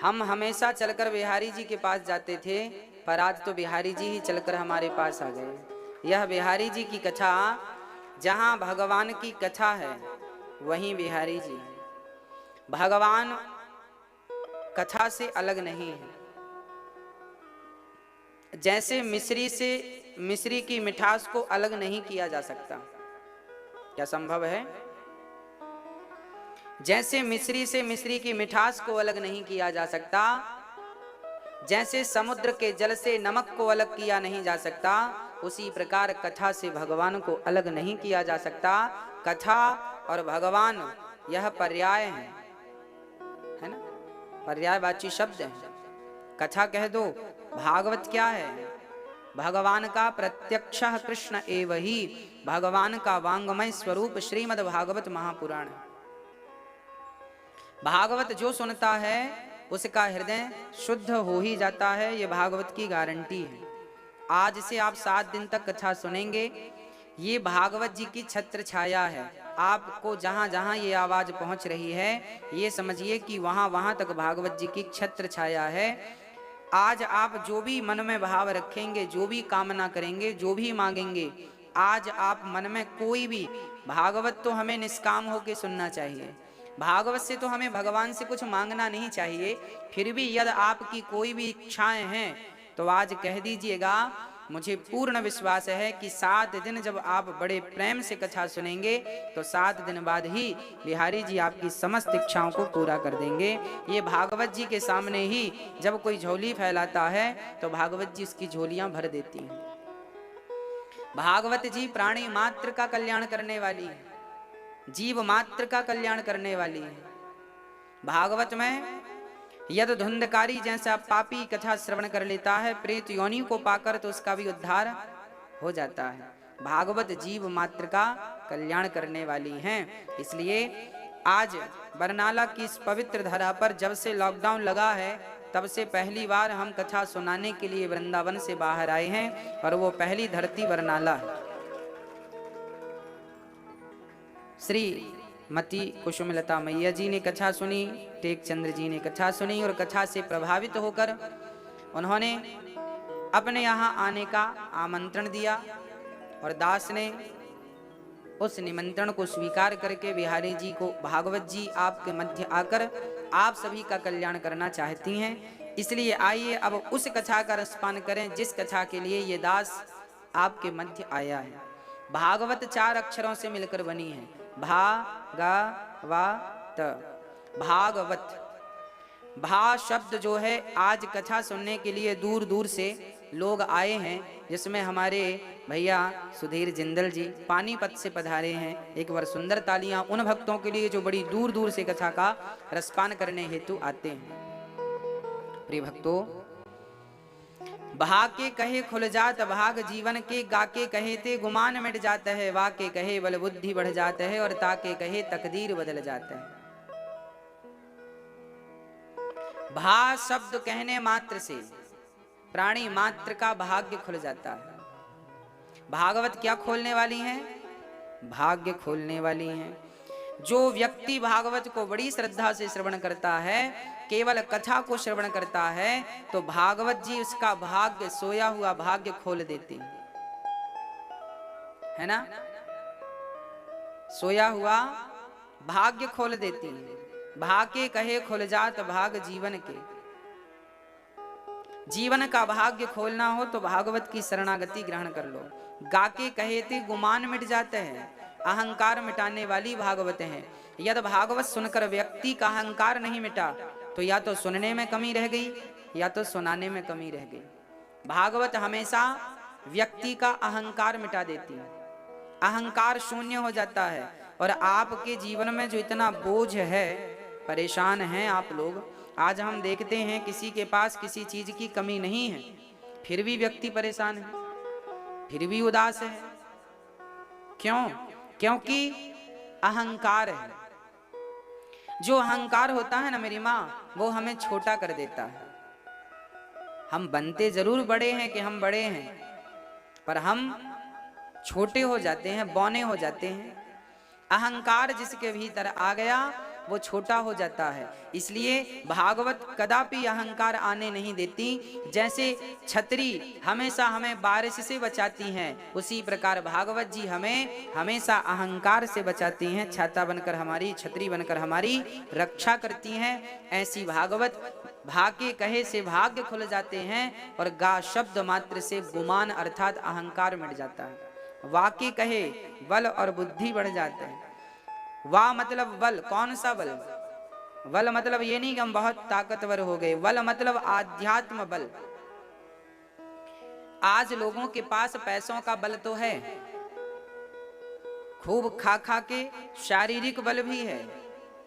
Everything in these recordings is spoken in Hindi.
हम हमेशा चलकर बिहारी जी के पास जाते थे, पर आज तो बिहारी जी ही चलकर हमारे पास आ गए। यह बिहारी जी की कथा, जहाँ भगवान की कथा है वहीं बिहारी जी है। भगवान कथा से अलग नहीं है। जैसे मिश्री की मिठास को अलग नहीं किया जा सकता, क्या संभव है? जैसे मिश्री की मिठास को अलग नहीं किया जा सकता, जैसे समुद्र के जल से नमक को अलग किया नहीं जा सकता, उसी प्रकार कथा से भगवान को अलग नहीं किया जा सकता। कथा और भगवान यह पर्याय है ना, पर्यायवाची शब्द है। कथा कह दो, भागवत क्या है? भगवान का प्रत्यक्ष कृष्ण एव ही, भगवान का वांगमय स्वरूप श्रीमद् भागवत महापुराण है। भागवत जो सुनता है उसका हृदय शुद्ध हो ही जाता है, ये भागवत की गारंटी है। आज से आप 7 दिन तक कथा सुनेंगे, ये भागवत जी की छत्र छाया है। आपको जहां जहां ये आवाज पहुंच रही है, ये समझिए कि वहां वहां तक भागवत जी की छत्र छाया है। आज आप जो भी मन में भाव रखेंगे, जो भी कामना करेंगे, जो भी मांगेंगे, आज आप मन में कोई भी, भागवत तो हमें निष्काम होकर सुनना चाहिए, भागवत से तो हमें भगवान से कुछ मांगना नहीं चाहिए। फिर भी यदि आपकी कोई भी इच्छाएं हैं तो आज कह दीजिएगा। मुझे पूर्ण विश्वास है कि 7 दिन जब आप बड़े प्रेम से कथा सुनेंगे तो 7 दिन बाद ही बिहारी जी आपकी समस्त इच्छाओं को पूरा कर देंगे। ये भागवत जी के सामने ही जब कोई झोली फैलाता है तो भागवत जी उसकी झोलियां भर देती हैं। भागवत जी प्राणी मात्र का कल्याण करने वाली है, जीव मात्र का कल्याण करने वाली है। भागवत में यद धुंधकारी जैसा पापी कथा श्रवण कर लेता है, प्रेत योनि को पाकर, तो उसका भी उद्धार हो जाता है। भागवत जीव मात्र का कल्याण करने वाली हैं। इसलिए आज बरनाला की इस पवित्र धरा पर जब से लॉकडाउन लगा है, तब से पहली बार हम कथा सुनाने के लिए वृंदावन से बाहर आए हैं, और वो पहली धरती बरनाला है। श्री मती कुसुमलता मैया जी ने कथा सुनी, टेकचंद्र जी ने कथा सुनी, और कथा से प्रभावित होकर उन्होंने अपने यहाँ आने का आमंत्रण दिया, और दास ने उस निमंत्रण को स्वीकार करके बिहारी जी को, भागवत जी आपके मध्य आकर आप सभी का कल्याण करना चाहती हैं, इसलिए आइए अब उस कथा का रसपान करें जिस कथा के लिए ये दास आपके मध्य आया है। भागवत 4 अक्षरों से मिलकर बनी है, भागवत। भागवत भा शब्द जो है, आज कथा सुनने के लिए दूर दूर से लोग आए हैं, जिसमें हमारे भैया सुधीर जिंदल जी पानीपत से पधारे हैं। एक बार सुंदर तालियां उन भक्तों के लिए जो बड़ी दूर दूर से कथा का रसपान करने हेतु आते हैं। प्रिय भक्तों, भाके कहे खुल जात भाग जीवन के, गाके कहे ते गुमान मिट जाता है, वाके कहे बल बुद्धि बढ़ जाता है, और ताके कहे तकदीर बदल जाता है। भा शब्द कहने मात्र से प्राणी मात्र का भाग्य खुल जाता है। भागवत क्या खोलने वाली हैं? भाग्य खोलने वाली हैं। जो व्यक्ति भागवत को बड़ी श्रद्धा से श्रवण करता है, केवल कथा को श्रवण करता है, तो भागवत जी उसका भाग्य, सोया हुआ भाग्य खोल देती है ना, सोया हुआ भाग्य खोल देती है। भाके कहे खुल जात भाग जीवन के, जीवन का भाग्य खोलना हो तो भागवत की शरणागति ग्रहण कर लो। गाके कहे थे गुमान मिट जाते हैं, अहंकार मिटाने वाली भागवत है। यदि भागवत सुनकर व्यक्ति का अहंकार नहीं मिटा तो या तो सुनने में कमी रह गई या तो सुनाने में कमी रह गई। भागवत हमेशा व्यक्ति का अहंकार मिटा देती है, अहंकार शून्य हो जाता है। और आपके जीवन में जो इतना बोझ है, परेशान हैं आप लोग, आज हम देखते हैं किसी के पास किसी चीज की कमी नहीं है, फिर भी व्यक्ति परेशान है, फिर भी उदास है। क्यों? क्योंकि अहंकार है। जो अहंकार होता है ना मेरी माँ, वो हमें छोटा कर देता है। हम बनते जरूर बड़े हैं कि हम बड़े हैं, पर हम छोटे हो जाते हैं, बौने हो जाते हैं। अहंकार जिसके भीतर आ गया वो छोटा हो जाता है। इसलिए भागवत कदापि अहंकार आने नहीं देती। जैसे छतरी हमेशा हमें बारिश से बचाती हैं, उसी प्रकार भागवत जी हमें हमेशा अहंकार से बचाती हैं, छाता बनकर हमारी, छतरी बनकर हमारी रक्षा करती हैं। ऐसी भागवत भाके कहे से भाग्य खुल जाते हैं और गा शब्द मात्र से गुमान अर्थात अहंकार मिट जाता है। वाके कहे बल और बुद्धि बढ़ जाते हैं। वा मतलब बल, कौन सा बल? बल मतलब ये नहीं कि हम बहुत ताकतवर हो गए, बल मतलब आध्यात्म बल। आज लोगों के पास पैसों का बल तो है, खूब खा खा के शारीरिक बल भी है,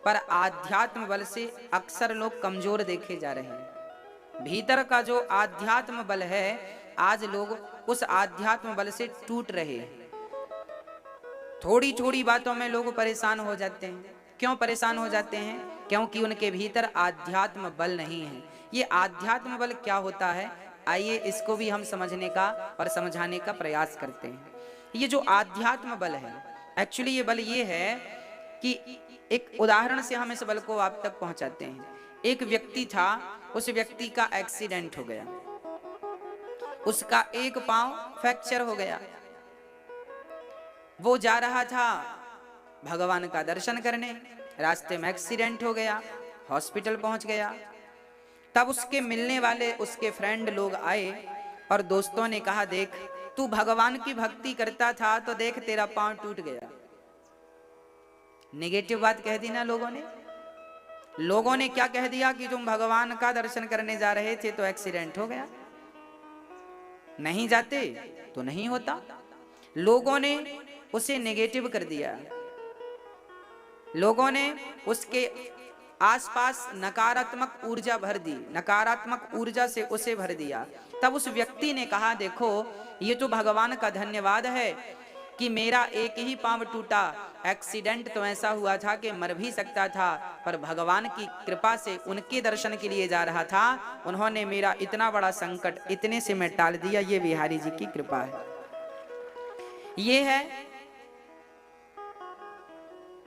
पर आध्यात्म बल से अक्सर लोग कमजोर देखे जा रहे हैं। भीतर का जो आध्यात्म बल है, आज लोग उस आध्यात्म बल से टूट रहे हैं। थोड़ी थोड़ी बातों में लोग परेशान हो जाते हैं। क्यों परेशान हो जाते हैं? क्योंकि उनके भीतर आध्यात्म बल नहीं है। ये आध्यात्म बल क्या होता है, आइए इसको भी हम समझने का और समझाने का प्रयास करते हैं। ये जो आध्यात्म बल है, एक्चुअली ये बल ये है कि एक उदाहरण से हम इस बल को आप तक पहुंचाते हैं। एक व्यक्ति था, उस व्यक्ति का एक्सीडेंट हो गया, उसका एक पांव फ्रैक्चर हो गया। वो जा रहा था भगवान का दर्शन करने, रास्ते में एक्सीडेंट हो गया, हॉस्पिटल पहुंच गया। तब उसके मिलने वाले उसके फ्रेंड लोग आए और दोस्तों ने कहा, देख तू भगवान की भक्ति करता था तो देख तेरा पांव टूट गया। नेगेटिव बात कह दी ना लोगों ने। लोगों ने क्या कह दिया कि तुम भगवान का दर्शन करने जा रहे थे तो एक्सीडेंट हो गया, नहीं जाते तो नहीं होता। लोगों ने उसे नेगेटिव कर दिया, लोगों ने उसके आसपास नकारात्मक ऊर्जा भर दी, नकारात्मक ऊर्जा से उसे भर दिया। तब उस व्यक्ति ने कहा, देखो ये तो भगवान का धन्यवाद है कि मेरा एक ही पांव टूटा, एक्सीडेंट तो ऐसा हुआ था कि मर भी सकता था, पर भगवान की कृपा से उनके दर्शन के लिए जा रहा था, उन्होंने मेरा इतना बड़ा संकट इतने से मैं टाल दिया। ये बिहारी जी की कृपा है। ये है,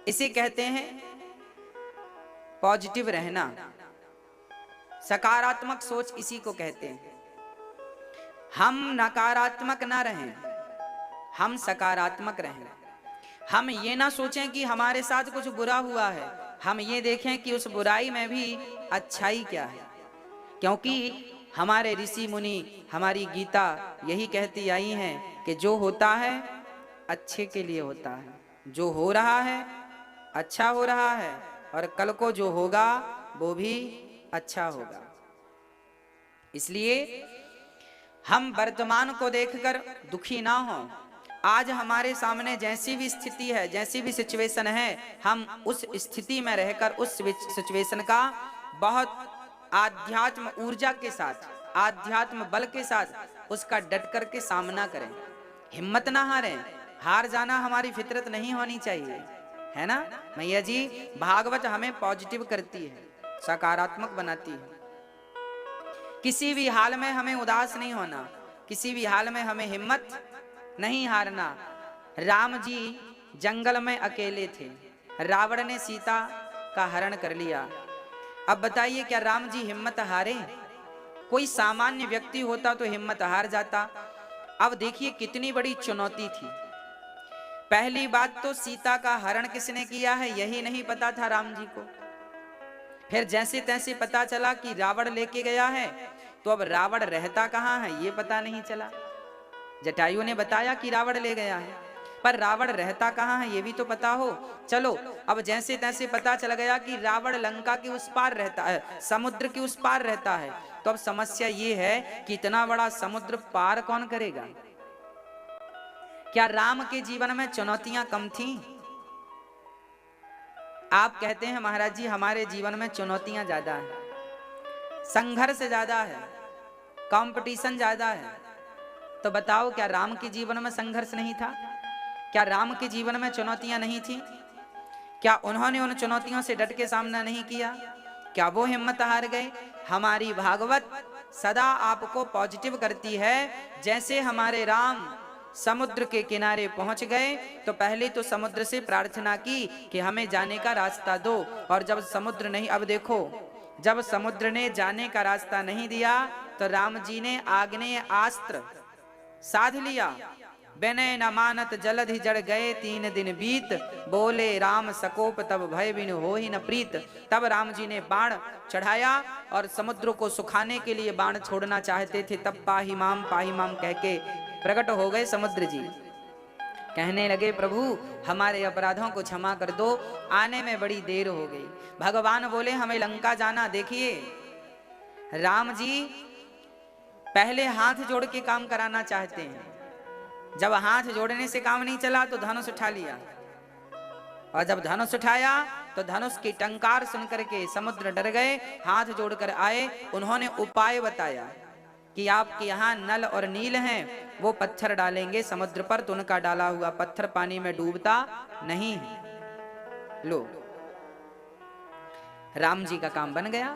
इसे कहते हैं पॉजिटिव रहना, सकारात्मक सोच इसी को कहते हैं। हम नकारात्मक ना रहें, हम सकारात्मक रहें। हम ये ना सोचें कि हमारे साथ कुछ बुरा हुआ है, हम ये देखें कि उस बुराई में भी अच्छाई क्या है। क्योंकि हमारे ऋषि मुनि, हमारी गीता यही कहती आई हैं कि जो होता है अच्छे के लिए होता है, जो हो रहा है अच्छा हो रहा है, और कल को जो होगा वो भी अच्छा होगा। इसलिए हम वर्तमान को देखकर दुखी ना हो। आज हमारे सामने जैसी भी स्थिति है, जैसी भी सिचुएशन है, हम उस स्थिति में रहकर उस सिचुएशन का बहुत आध्यात्म ऊर्जा के साथ, आध्यात्म बल के साथ उसका डट करके सामना करें। हिम्मत ना हारें। हार जाना हमारी फितरत नहीं होनी चाहिए, है ना मैया जी। भागवत हमें पॉजिटिव करती है, सकारात्मक बनाती है। किसी भी हाल में हमें उदास नहीं होना, किसी भी हाल में हमें हिम्मत नहीं हारना। राम जी जंगल में अकेले थे, रावण ने सीता का हरण कर लिया। अब बताइए क्या राम जी हिम्मत हारे? कोई सामान्य व्यक्ति होता तो हिम्मत हार जाता। अब देखिए कितनी बड़ी चुनौती थी। पहली बात तो सीता का हरण किसने किया है यही नहीं पता था राम जी को। फिर जैसे तैसे पता चला कि रावण लेके गया है, तो अब रावण रहता कहाँ है ये पता नहीं चला। जटायु ने बताया कि रावण ले गया है, पर रावण रहता कहाँ है ये भी तो पता हो। चलो अब जैसे तैसे पता चल गया कि रावण लंका के उस पार रहता है, समुद्र के उस पार रहता है। तो अब समस्या ये है कि इतना बड़ा समुद्र पार कौन करेगा? क्या राम के जीवन में चुनौतियां कम थीं? आप कहते हैं महाराज जी हमारे जीवन में चुनौतियां ज्यादा है, संघर्ष ज्यादा है, कंपटीशन ज्यादा है। तो बताओ क्या राम के जीवन में संघर्ष नहीं था? क्या राम के जीवन में चुनौतियां नहीं थी? क्या उन्होंने उन चुनौतियों से डट के सामना नहीं किया? क्या वो हिम्मत हार गए? हमारी भागवत सदा आपको पॉजिटिव करती है। जैसे हमारे राम समुद्र के किनारे पहुंच गए तो पहले तो समुद्र से प्रार्थना की कि हमें जाने का रास्ता दो। और जब समुद्र नहीं, अब देखो, जब समुद्र ने जाने का रास्ता नहीं दिया तो राम जी ने आग्नेय अस्त्र साध लिया। विनय न मानत जलधि जड़ गए 3 दिन बीत, बोले राम सकोप तब भय बिन हो ही न प्रीत। तब राम जी ने बाण चढ़ाया और समुद्र को सुखाने के लिए बाण छोड़ना चाहते थे। तब पाही माम कह के प्रकट हो गए समुद्र जी। कहने लगे प्रभु हमारे अपराधों को क्षमा कर दो, आने में बड़ी देर हो गई। भगवान बोले हमें लंका जाना। देखिए राम जी पहले हाथ जोड़ के काम कराना चाहते हैं, जब हाथ जोड़ने से काम नहीं चला तो धनुष उठा लिया, और जब धनुष उठाया तो धनुष की टंकार सुनकर के समुद्र डर गए, हाथ जोड़कर आए। उन्होंने उपाय बताया कि आपके यहाँ नल और नील हैं, वो पत्थर डालेंगे समुद्र पर तो उनका डाला हुआ पत्थर पानी में डूबता नहीं है। लो राम जी का काम बन गया।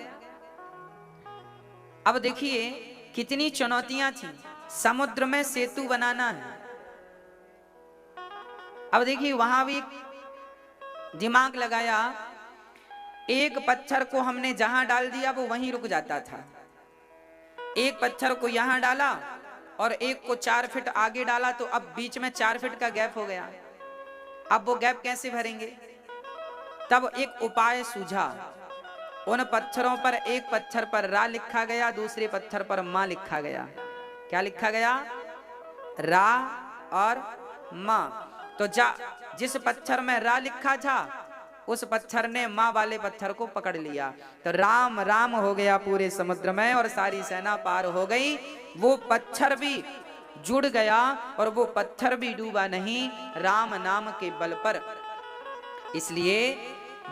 अब देखिए कितनी चुनौतियां थी, समुद्र में सेतु बनाना है। अब देखिए वहां भी दिमाग लगाया, एक पत्थर को हमने जहां डाल दिया वो वहीं रुक जाता था, एक पत्थर को यहां डाला और एक को 4 फीट आगे डाला तो अब बीच में 4 फीट का गैप हो गया। अब वो गैप कैसे भरेंगे? तब एक उपाय सूझा। उन पत्थरों पर, एक पत्थर पर रा लिखा गया, दूसरे पत्थर पर मां लिखा गया। क्या लिखा गया? रा और मां। तो जिस पत्थर में रा लिखा था उस पत्थर ने मां वाले पत्थर को पकड़ लिया, तो राम राम हो गया पूरे समुद्र में और सारी सेना पार हो गई। वो पत्थर भी जुड़ गया और वो पत्थर भी डूबा नहीं, राम नाम के बल पर। इसलिए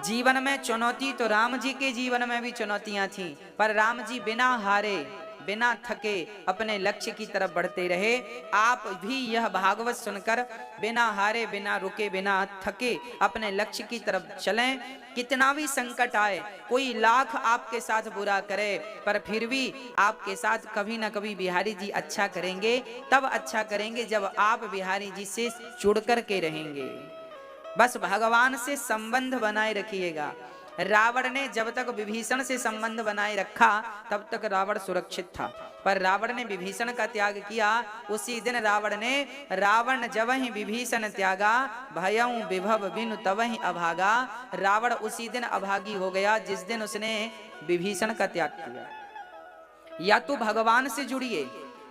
जीवन में चुनौती तो राम जी के जीवन में भी चुनौतियां थी, पर राम जी बिना हारे बिना थके अपने लक्ष्य की तरफ बढ़ते रहे। आप भी यह भागवत सुनकर बिना हारे बिना रुके बिना थके अपने लक्ष्य की तरफ चलें। कितना भी संकट आए, कोई लाख आपके साथ बुरा करे, पर फिर भी आपके साथ कभी ना कभी बिहारी जी अच्छा करेंगे। तब अच्छा करेंगे जब आप बिहारी जी से जुड़ कर के रहेंगे। बस भगवान से संबंध बनाए रखिएगा। रावण ने जब तक विभीषण से संबंध बनाए रखा तब तक रावण सुरक्षित था, पर रावण ने विभीषण का त्याग किया। उसी दिन रावण जब ही विभीषण त्यागा, भयं विभव बिनु तवहि अभागा। रावण उसी दिन अभागी हो गया जिस दिन उसने विभीषण का त्याग किया। या तो भगवान से जुड़िए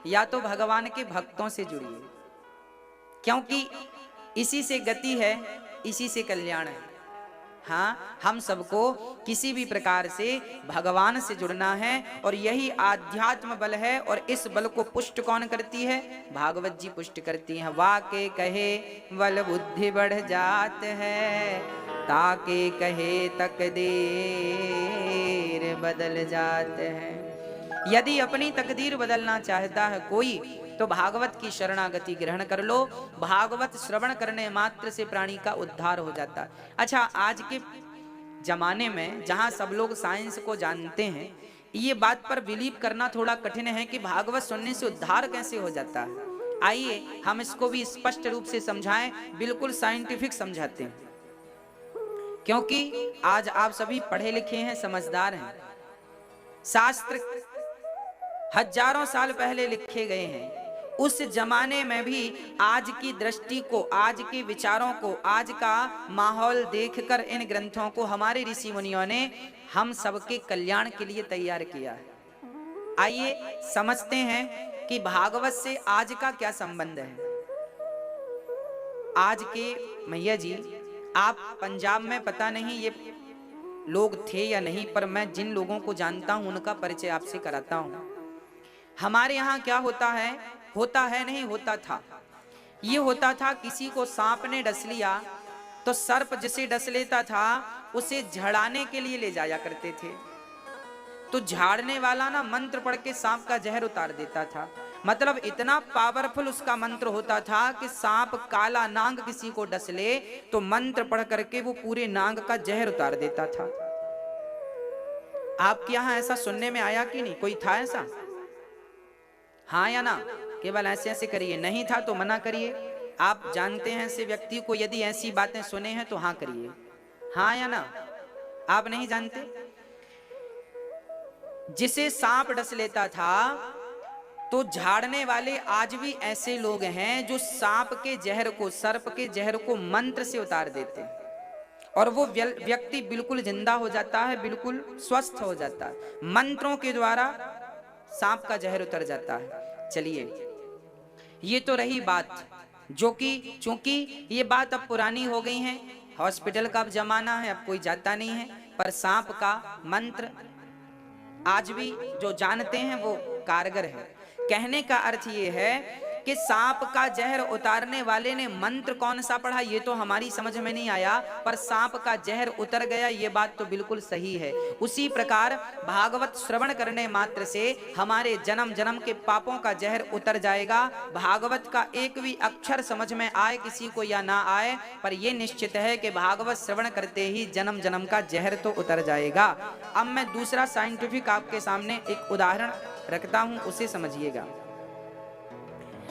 या तो भगवान के भक्तों से जुड़िए, क्योंकि इसी से गति है, इसी से कल्याण है। हाँ, हम सबको किसी भी प्रकार से भगवान से जुड़ना है और यही आध्यात्म बल है। और इस बल को पुष्ट कौन करती है? भागवत जी पुष्ट करती हैं। वाके कहे बल बुद्धि बढ़ जात है, ताके कहे तकदीर बदल जात है। यदि अपनी तकदीर बदलना चाहता है कोई तो भागवत की शरणागति ग्रहण कर लो। भागवत श्रवण करने मात्र से प्राणी का उद्धार हो जाता है। अच्छा, आज के जमाने में जहां सब लोग साइंस को जानते हैं, ये बात पर बिलीव करना थोड़ा कठिन है कि भागवत सुनने से उद्धार कैसे हो जाता है। आइए हम इसको भी स्पष्ट रूप से समझाएं, बिल्कुल साइंटिफिक समझाते हैं, क्योंकि आज आप सभी पढ़े लिखे हैं, समझदार हैं। शास्त्र हजारों साल पहले लिखे गए हैं। उस जमाने में भी आज की दृष्टि को, आज के विचारों को, आज का माहौल देखकर इन ग्रंथों को हमारे ऋषि मुनियों ने हम सबके कल्याण के लिए तैयार किया है। आइए समझते हैं कि भागवत से आज का क्या संबंध है। आज के मैया जी, आप पंजाब में पता नहीं ये लोग थे या नहीं, पर मैं जिन लोगों को जानता हूं उनका परिचय आपसे कराता हूं। हमारे यहाँ क्या होता है नहीं होता था, ये होता था किसी को सांप ने डस लिया तो सर्प जिसे डस लेता था उसे झड़ाने के लिए ले जाया करते थे। तो झाड़ने वाला ना मंत्र पढ़ के सांप का जहर उतार देता था। मतलब इतना पावरफुल उसका मंत्र होता था कि सांप काला नांग किसी को डस ले तो मंत्र पढ़ करके वो पूरे नांग का जहर उतार देता था। आपके यहाँ ऐसा सुनने में आया कि नहीं? कोई था ऐसा? हाँ या ना? केवल ऐसे ऐसे करिए, नहीं था तो मना करिए। आप जानते हैं ऐसे व्यक्ति को, यदि ऐसी बातें सुने हैं तो हाँ करिए, हाँ या ना। आप नहीं जानते, जिसे सांप डस लेता था तो झाड़ने वाले आज भी ऐसे लोग हैं जो सांप के जहर को, सर्प के जहर को मंत्र से उतार देते हैं और वो व्यक्ति बिल्कुल जिंदा हो जाता है, बिल्कुल स्वस्थ हो जाता है, मंत्रों के द्वारा सांप का जहर उतर जाता है। चलिए, ये तो रही बात जो कि, चूंकि ये बात अब पुरानी हो गई है, हॉस्पिटल का अब जमाना है, अब कोई जाता नहीं है, पर सांप का मंत्र आज भी जो जानते हैं वो कारगर है। कहने का अर्थ ये है कि सांप का जहर उतारने वाले ने मंत्र कौन सा पढ़ा ये तो हमारी समझ में नहीं आया, पर सांप का जहर उतर गया ये बात तो बिल्कुल सही है। उसी प्रकार भागवत श्रवण करने मात्र से हमारे जन्म जन्म के पापों का जहर उतर जाएगा। भागवत का एक भी अक्षर समझ में आए किसी को या ना आए, पर यह निश्चित है कि भागवत श्रवण करते ही जन्म जन्म का जहर तो उतर जाएगा। अब मैं दूसरा साइंटिफिक आपके सामने एक उदाहरण रखता हूं, उसे समझिएगा।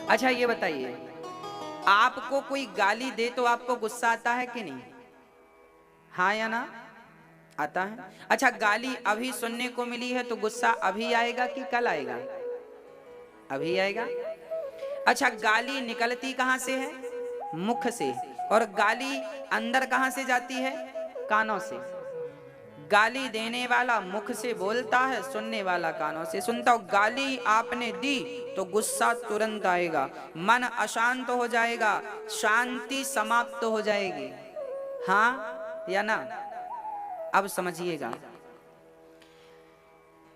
अच्छा ये बताइए, आपको कोई गाली दे तो आपको गुस्सा आता है कि नहीं? हाँ या ना? आता है। अच्छा, गाली अभी सुनने को मिली है तो गुस्सा अभी आएगा कि कल आएगा? अभी आएगा। अच्छा, गाली निकलती कहां से है? मुख से। और गाली अंदर कहां से जाती है? कानों से। गाली देने वाला मुख से बोलता है, सुनने वाला कानों से सुनता हो। गाली आपने दी तो गुस्सा तुरंत आएगा, मन अशांत हो जाएगा, शांति समाप्त हो जाएगी। हाँ या ना? अब समझिएगा,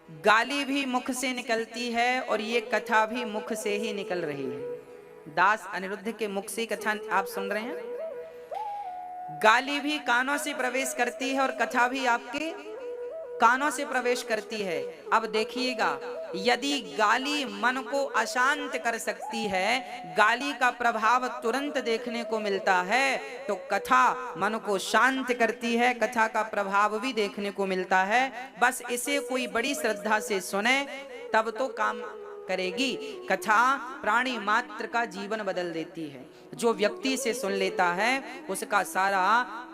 गाली भी मुख से निकलती है और ये कथा भी मुख से ही निकल रही है। दास अनिरुद्ध के मुख से कथा आप सुन रहे हैं। गाली भी कानों से प्रवेश करती है और कथा भी आपके कानों से प्रवेश करती है। अब देखिएगा, यदि गाली मन को अशांत कर सकती है, गाली का प्रभाव तुरंत देखने को मिलता है, तो कथा मन को शांत करती है, कथा का प्रभाव भी देखने को मिलता है। बस इसे कोई बड़ी श्रद्धा से सुने तब तो काम करेगी। कथा प्राणी मात्र का जीवन बदल देती है। जो व्यक्ति से सुन लेता है उसका सारा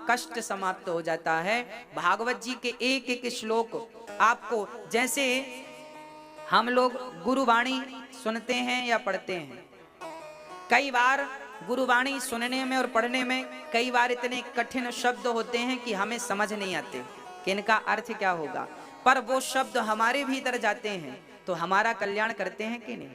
कष्ट समाप्त हो जाता है। भागवत जी के एक एक श्लोक आपको, जैसे हम लोग गुरुवाणी सुनते हैं या पढ़ते हैं, कई बार गुरुवाणी सुनने में और पढ़ने में कई बार इतने कठिन शब्द होते हैं कि हमें समझ नहीं आते कि इनका अर्थ क्या होगा, पर वो शब्द हमारे भीतर जाते हैं तो हमारा कल्याण करते हैं कि नहीं?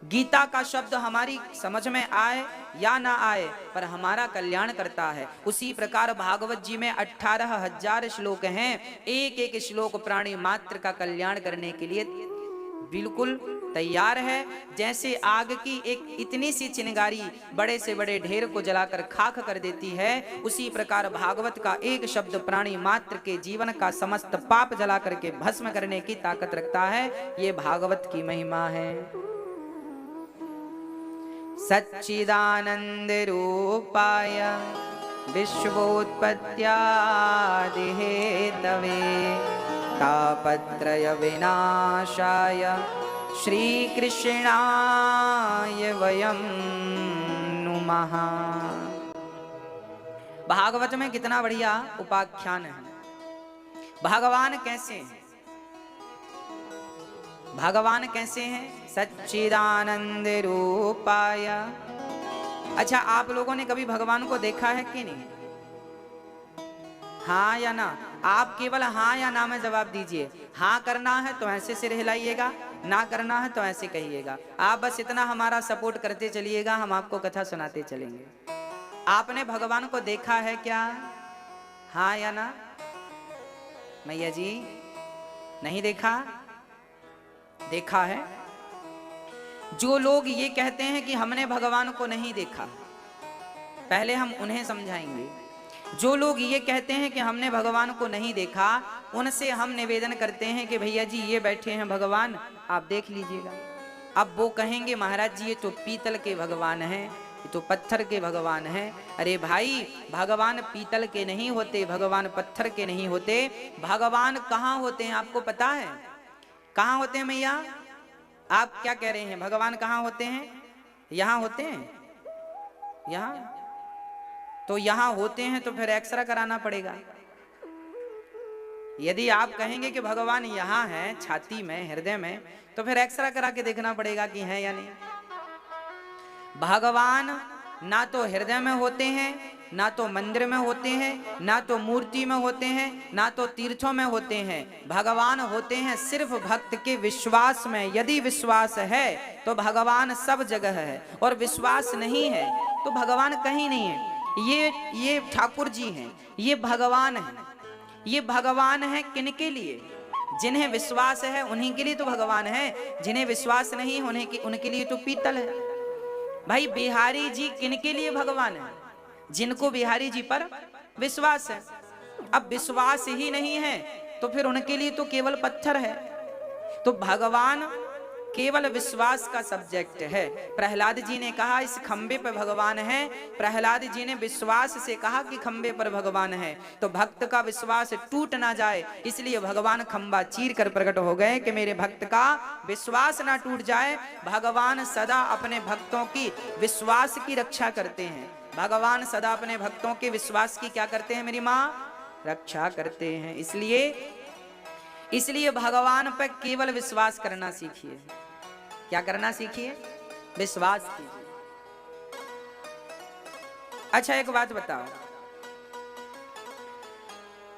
गीता का शब्द हमारी समझ में आए या ना आए, पर हमारा कल्याण करता है। उसी प्रकार भागवत जी में 18,000 श्लोक हैं। एक एक श्लोक प्राणी मात्र का कल्याण करने के लिए बिल्कुल तैयार है। जैसे आग की एक इतनी सी चिंगारी बड़े से बड़े ढेर को जलाकर खाक कर देती है, उसी प्रकार भागवत का एक शब्द प्राणी मात्र के जीवन का समस्त पाप जला करके भस्म करने की ताकत रखता है। ये भागवत की महिमा है। सच्चिदानंद रूपाय विश्वोत्पत्त्यादि हेतवे तापत्रय विनाशाय श्री कृष्णाय वयं नुमः। भागवत में कितना बढ़िया उपाख्यान है। भगवान कैसे हैं? भगवान कैसे हैं? सच्चिदानंद रूपाय। अच्छा, आप लोगों ने कभी भगवान को देखा है कि नहीं? हाँ या ना? आप केवल हाँ या ना में जवाब दीजिए। हाँ करना है तो ऐसे सिर हिलाइएगा, ना करना है तो ऐसे कहिएगा। आप बस इतना हमारा सपोर्ट करते चलिएगा, हम आपको कथा सुनाते चलेंगे। आपने भगवान को देखा है क्या? हाँ या ना? मैया जी, नहीं देखा? देखा है। जो लोग ये कहते हैं कि हमने भगवान को नहीं देखा, पहले हम उन्हें समझाएंगे। जो लोग ये कहते हैं कि हमने भगवान को नहीं देखा, उनसे हम निवेदन करते हैं कि भैया जी ये बैठे हैं भगवान, आप देख लीजिएगा। अब वो कहेंगे महाराज जी ये तो पीतल के भगवान हैं, ये तो पत्थर के भगवान हैं। अरे भाई, भगवान पीतल के नहीं होते, भगवान पत्थर के नहीं होते। भगवान कहाँ होते हैं आपको पता है? कहाँ होते हैं मैया? आप क्या कह रहे हैं? भगवान कहाँ होते हैं? यहां होते हैं, यहां तो यहां होते हैं तो फिर एक्सरा कराना पड़ेगा। यदि आप कहेंगे कि भगवान यहां है, छाती में, हृदय में, तो फिर एक्सरा करा के देखना पड़ेगा कि है या नहीं। भगवान ना तो हृदय में होते हैं, ना तो मंदिर में होते हैं, ना तो मूर्ति में होते हैं, ना तो तीर्थों में होते हैं। भगवान होते हैं सिर्फ भक्त के विश्वास में। यदि विश्वास है तो भगवान सब जगह है, और विश्वास नहीं है तो भगवान कहीं नहीं है। ये ठाकुर जी हैं, ये भगवान है। ये भगवान है किनके लिए? जिन्हें विश्वास है उन्हीं के लिए तो भगवान है, जिन्हें विश्वास नहीं उनके लिए तो पीतल है। भाई बिहारी जी किनके लिए भगवान है? जिनको बिहारी जी पर विश्वास है। अब विश्वास ही नहीं है तो फिर उनके लिए तो केवल पत्थर है। तो भगवान केवल विश्वास का सब्जेक्ट है। प्रहलाद जी ने कहा इस खंबे पर भगवान है। प्रहलाद जी ने विश्वास से कहा कि खंबे पर भगवान है, तो भक्त का विश्वास टूट ना जाए इसलिए भगवान खंबा चीर कर प्रकट हो गए कि मेरे भक्त का विश्वास ना टूट जाए। भगवान सदा अपने भक्तों की विश्वास की रक्षा करते हैं। भगवान सदा अपने भक्तों के विश्वास की क्या करते हैं मेरी माँ? रक्षा करते हैं। इसलिए भगवान पर केवल विश्वास करना सीखिए। क्या करना सीखिए? विश्वास कीजिए। अच्छा एक बात बताओ,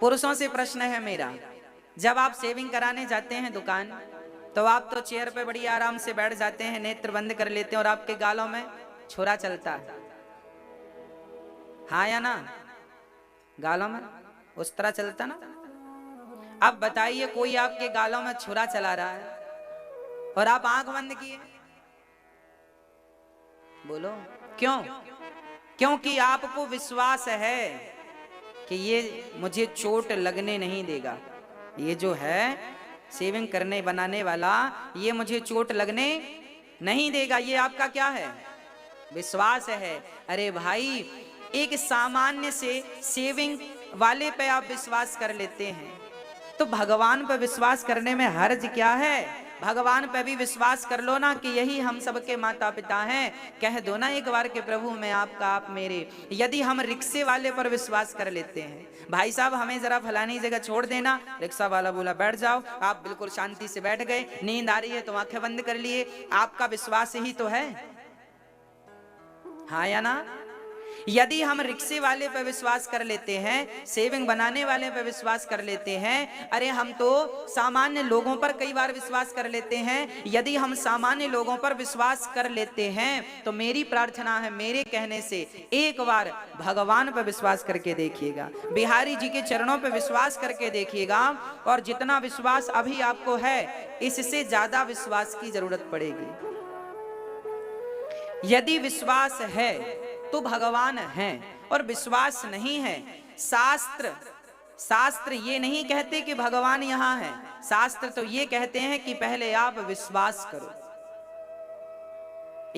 पुरुषों से प्रश्न है मेरा, जब आप शेविंग कराने जाते हैं दुकान, तो आप तो चेयर पे बड़ी आराम से बैठ जाते हैं, नेत्र बंद कर लेते हैं और आपके गालों में छुरा चलता है, हाँ या ना? गालों में उस तरह चलता ना। अब बताइए कोई आपके गालों में छुरा चला रहा है और आप आंख बंद किए, बोलो क्यों? क्योंकि आपको विश्वास है कि ये मुझे चोट लगने नहीं देगा। ये जो है शेविंग करने बनाने वाला, ये मुझे चोट लगने नहीं देगा। ये आपका क्या है? विश्वास है। अरे भाई एक सामान्य से शेविंग वाले पे आप विश्वास कर लेते हैं, तो भगवान पर विश्वास करने में हर्ज क्या है? भगवान पे भी विश्वास कर लो ना कि यही हम सबके माता पिता हैं। कह दो ना एक बार के प्रभु मैं आपका, आप मेरे। यदि हम रिक्शे वाले पर विश्वास कर लेते हैं, भाई साहब हमें जरा फलानी जगह छोड़ देना, रिक्शा वाला बोला बैठ जाओ, आप बिल्कुल शांति से बैठ गए, नींद आ रही है तो आंखें बंद कर लिए, आपका विश्वास ही तो है, हाँ या ना? यदि हम रिक्शे वाले पर विश्वास कर लेते हैं, शेविंग बनाने वाले पर विश्वास कर लेते हैं, अरे हम तो सामान्य लोगों पर कई बार विश्वास कर लेते हैं। यदि हम सामान्य लोगों पर विश्वास कर लेते हैं तो मेरी प्रार्थना है, मेरे कहने से एक बार भगवान पर विश्वास करके देखिएगा, बिहारी जी के चरणों पर विश्वास करके देखिएगा, और जितना विश्वास अभी आपको है इससे ज्यादा विश्वास की जरूरत पड़ेगी। यदि विश्वास है तो भगवान हैं, और विश्वास नहीं है, शास्त्र ये नहीं कहते कि भगवान यहां है, शास्त्र तो ये कहते हैं कि पहले आप विश्वास करो।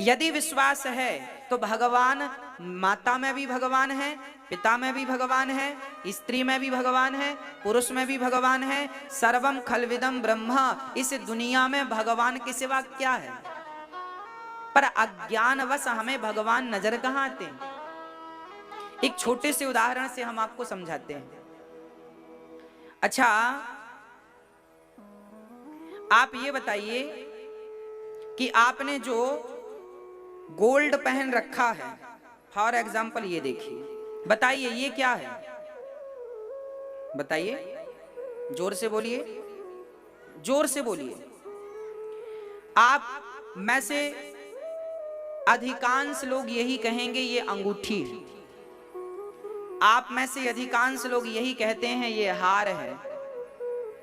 यदि विश्वास है तो भगवान माता में भी भगवान है, पिता में भी भगवान है, स्त्री में भी भगवान है, पुरुष में भी भगवान है। सर्वम खलविदम ब्रह्मा, इस दुनिया में भगवान के सिवा क्या है? पर अज्ञानवश हमें भगवान नजर कहां आते हैं? एक छोटे से उदाहरण से हम आपको समझाते हैं। अच्छा आप ये बताइए कि आपने जो गोल्ड पहन रखा है, फॉर एग्जाम्पल ये देखिए, बताइए ये क्या है? बताइए, जोर से बोलिए, जोर से बोलिए। आप में से अधिकांश लोग यही कहेंगे ये अंगूठी है, आप में से अधिकांश लोग यही कहते हैं ये हार है,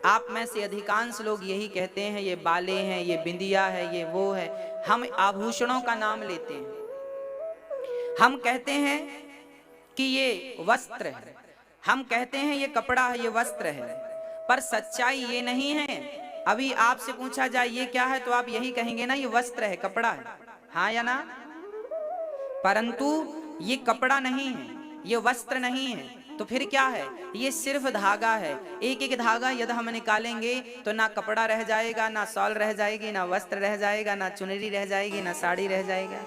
आप में से अधिकांश लोग यही कहते हैं ये बाले हैं, ये बिंदिया है, ये वो है। हम आभूषणों का नाम लेते हैं, हम कहते हैं कि ये वस्त्र है, हम कहते हैं ये कपड़ा है, ये वस्त्र है, पर सच्चाई ये नहीं है। अभी आपसे पूछा जाए ये क्या है तो आप यही कहेंगे ना ये वस्त्र है, कपड़ा है, हाँ या ना? परंतु ये कपड़ा नहीं है, ये वस्त्र नहीं है, तो फिर क्या है? ये सिर्फ धागा है। एक एक धागा यदि हम निकालेंगे तो ना कपड़ा रह जाएगा, ना शॉल रह जाएगी, ना वस्त्र रह जाएगा, ना चुनरी रह जाएगी, ना साड़ी रह जाएगा।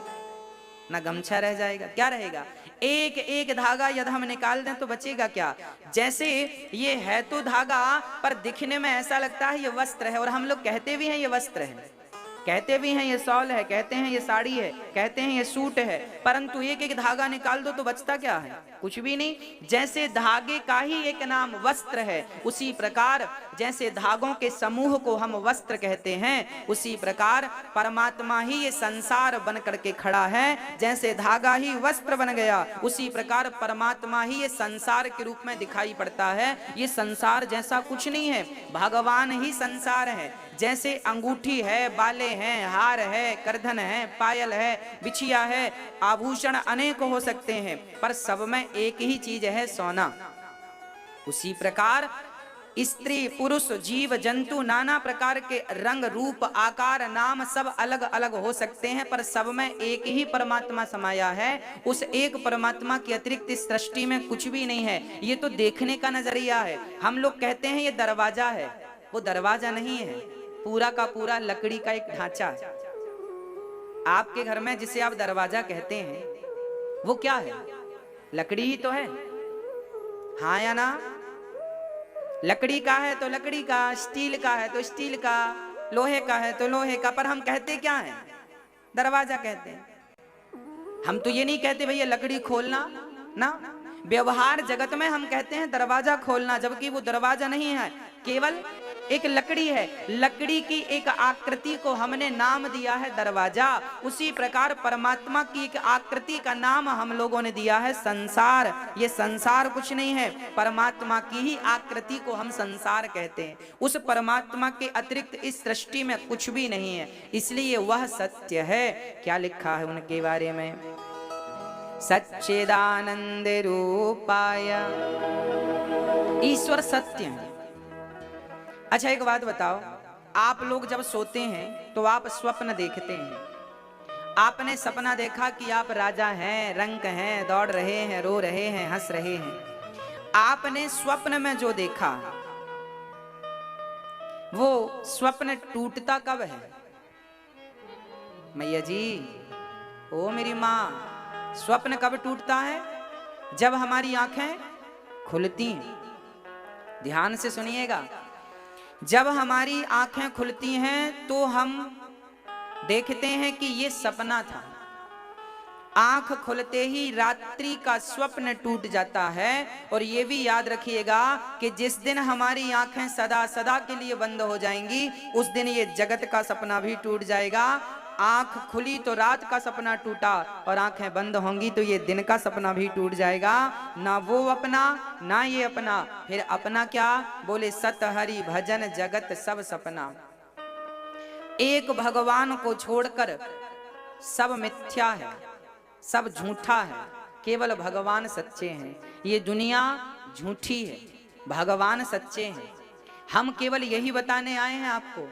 ना गमछा रह जाएगा, क्या रहेगा? एक एक धागा यदि हम निकाल दें तो बचेगा क्या? जैसे ये है तो धागा, पर दिखने में ऐसा लगता है ये वस्त्र है, और हम लोग कहते भी हैं ये वस्त्र है, कहते भी हैं ये शॉल है, कहते हैं ये साड़ी है, कहते हैं ये सूट है, परंतु एक एक धागा निकाल दो तो बचता क्या है? कुछ भी नहीं। जैसे धागे का ही एक नाम वस्त्र है, उसी प्रकार जैसे धागों के समूह को हम वस्त्र कहते हैं, उसी प्रकार परमात्मा ही ये संसार बन करके खड़ा है। जैसे धागा ही वस्त्र बन गया, उसी प्रकार परमात्मा ही ये संसार के रूप में दिखाई पड़ता है। ये संसार जैसा कुछ नहीं है, भगवान ही संसार है। जैसे अंगूठी है, बाले हैं, हार है, करधन है, पायल है, बिछिया है, आभूषण अनेक हो सकते हैं, पर सब में एक ही चीज है, सोना। उसी प्रकार स्त्री पुरुष जीव जंतु नाना प्रकार के रंग रूप आकार नाम सब अलग अलग हो सकते हैं, पर सब में एक ही परमात्मा समाया है। उस एक परमात्मा के अतिरिक्त इस सृष्टि में कुछ भी नहीं है। ये तो देखने का नजरिया है। हम लोग कहते हैं ये दरवाजा है, वो दरवाजा नहीं है, पूरा का पूरा लकड़ी का एक ढांचा है। आपके घर में जिसे आप दरवाजा कहते हैं वो क्या है? लकड़ी ही तो है, हाँ या ना? लकड़ी का है तो लकड़ी का, स्टील का है तो स्टील का, लोहे का है तो लोहे का, पर हम कहते क्या है? दरवाजा कहते हैं। हम तो ये नहीं कहते भैया लकड़ी खोलना ना, व्यवहार जगत में हम कहते हैं दरवाजा खोलना, जबकि वो दरवाजा नहीं है, केवल एक लकड़ी है। लकड़ी की एक आकृति को हमने नाम दिया है दरवाजा। उसी प्रकार परमात्मा की एक आकृति का नाम हम लोगों ने दिया है संसार। ये संसार कुछ नहीं है, परमात्मा की ही आकृति को हम संसार कहते हैं। उस परमात्मा के अतिरिक्त इस सृष्टि में कुछ भी नहीं है, इसलिए वह सत्य है। क्या लिखा है उनके बारे में? सच्चिदानंद रूपाय, ईश्वर सत्य है। अच्छा एक बात बताओ, आप लोग जब सोते हैं तो आप स्वप्न देखते हैं। आपने सपना देखा कि आप राजा हैं, रंक हैं, दौड़ रहे हैं, रो रहे हैं, हंस रहे हैं। आपने स्वप्न में जो देखा वो स्वप्न टूटता कब है? मैया जी, ओ मेरी माँ, स्वप्न कब टूटता है? जब हमारी आंखें खुलती हैं। ध्यान से सुनिएगा, जब हमारी आंखें खुलती हैं तो हम देखते हैं कि ये सपना था। आंख खुलते ही रात्रि का स्वप्न टूट जाता है। और ये भी याद रखिएगा कि जिस दिन हमारी आंखें सदा सदा के लिए बंद हो जाएंगी, उस दिन ये जगत का सपना भी टूट जाएगा। आंख खुली तो रात का सपना टूटा, और आंखें बंद होंगी तो ये दिन का सपना भी टूट जाएगा। ना वो अपना ना ये अपना, फिर अपना क्या? बोले सत हरि भजन जगत सब सपना। एक भगवान को छोड़कर सब मिथ्या है, सब झूठा है, केवल भगवान सच्चे हैं। ये दुनिया झूठी है, भगवान सच्चे हैं। हम केवल यही बताने आए हैं आपको।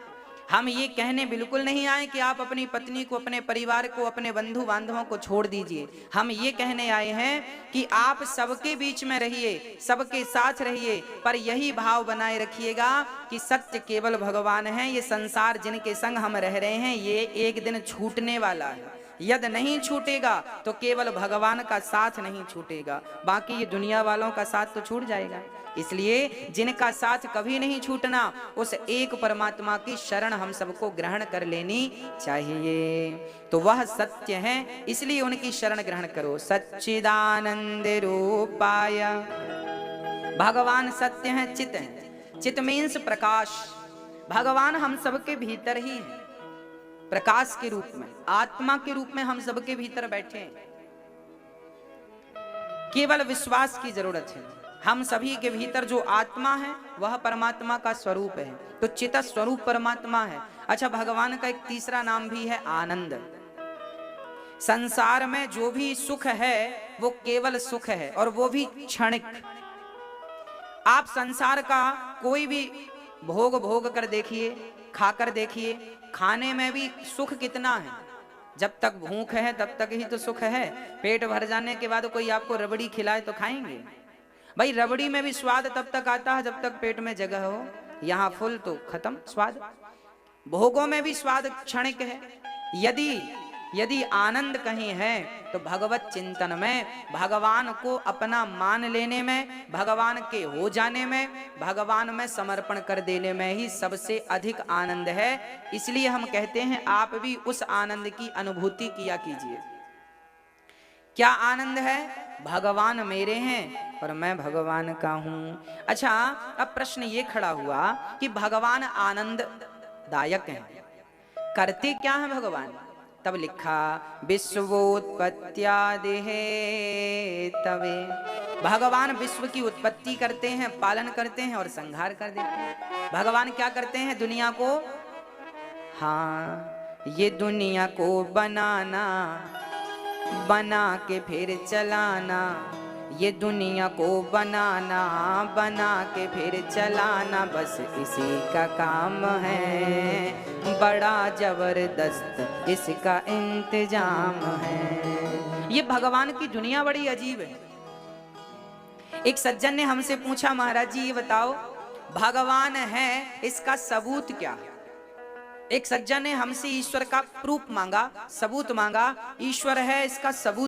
हम ये कहने बिल्कुल नहीं आए कि आप अपनी पत्नी को, अपने परिवार को, अपने बंधु बांधवों को छोड़ दीजिए। हम ये कहने आए हैं कि आप सबके बीच में रहिए, सबके साथ रहिए, पर यही भाव बनाए रखिएगा कि सत्य केवल भगवान है। ये संसार जिनके संग हम रह रहे हैं ये एक दिन छूटने वाला है। यदि नहीं छूटेगा तो केवल भगवान का साथ नहीं छूटेगा, बाकी ये दुनिया वालों का साथ तो छूट जाएगा। इसलिए जिनका साथ कभी नहीं छूटना, उस एक परमात्मा की शरण हम सबको ग्रहण कर लेनी चाहिए। तो वह सत्य है, इसलिए उनकी शरण ग्रहण करो। सच्चिदानंद रूपाय, भगवान सत्य है, चित है। चित मीन्स प्रकाश। भगवान हम सबके भीतर ही है, प्रकाश के रूप में, आत्मा के रूप में हम सबके भीतर बैठे हैं। केवल विश्वास की जरूरत है। हम सभी के भीतर जो आत्मा है वह परमात्मा का स्वरूप है, तो चित स्वरूप परमात्मा है। अच्छा, भगवान का एक तीसरा नाम भी है आनंद। संसार में जो भी सुख है वो केवल सुख है, और वो भी क्षणिक। आप संसार का कोई भी भोग कर देखिए, खाकर देखिए, खाने में भी सुख कितना है। जब तक भूख है तब तक ही तो सुख है। पेट भर जाने के बाद कोई आपको रबड़ी खिलाए तो खाएंगे? भाई रबड़ी में भी स्वाद तब तक आता है जब तक पेट में जगह हो। यहाँ फुल तो खत्म स्वाद। भोगों में भी स्वाद क्षणिक है। यदि यदि आनंद कहीं है तो भगवत चिंतन में, भगवान को अपना मान लेने में, भगवान के हो जाने में, भगवान में समर्पण कर देने में ही सबसे अधिक आनंद है। इसलिए हम कहते हैं आप भी उस आनंद की अनुभूति किया कीजिए। क्या आनंद है? भगवान मेरे हैं और मैं भगवान का हूं। अच्छा, अब प्रश्न ये खड़ा हुआ कि भगवान आनंददायक हैं, करते क्या है भगवान? तब लिखा विश्वोत्पत्त्यादि है तवे। भगवान विश्व की उत्पत्ति करते हैं, पालन करते हैं और संहार कर देते हैं। भगवान क्या करते हैं? दुनिया को, हाँ, ये दुनिया को बनाना, बना के फिर चलाना, ये दुनिया को बनाना, बना के फिर चलाना, बस इसी का काम है, बड़ा जबरदस्त इसका इंतजाम है। ये भगवान की दुनिया बड़ी अजीब है। एक सज्जन ने हमसे पूछा, महाराज जी ये बताओ भगवान है इसका सबूत क्या है? एक सज्जन ने हमसे ईश्वर का प्रूफ मांगा, सबूत मांगा, ईश्वर है इसका सबूत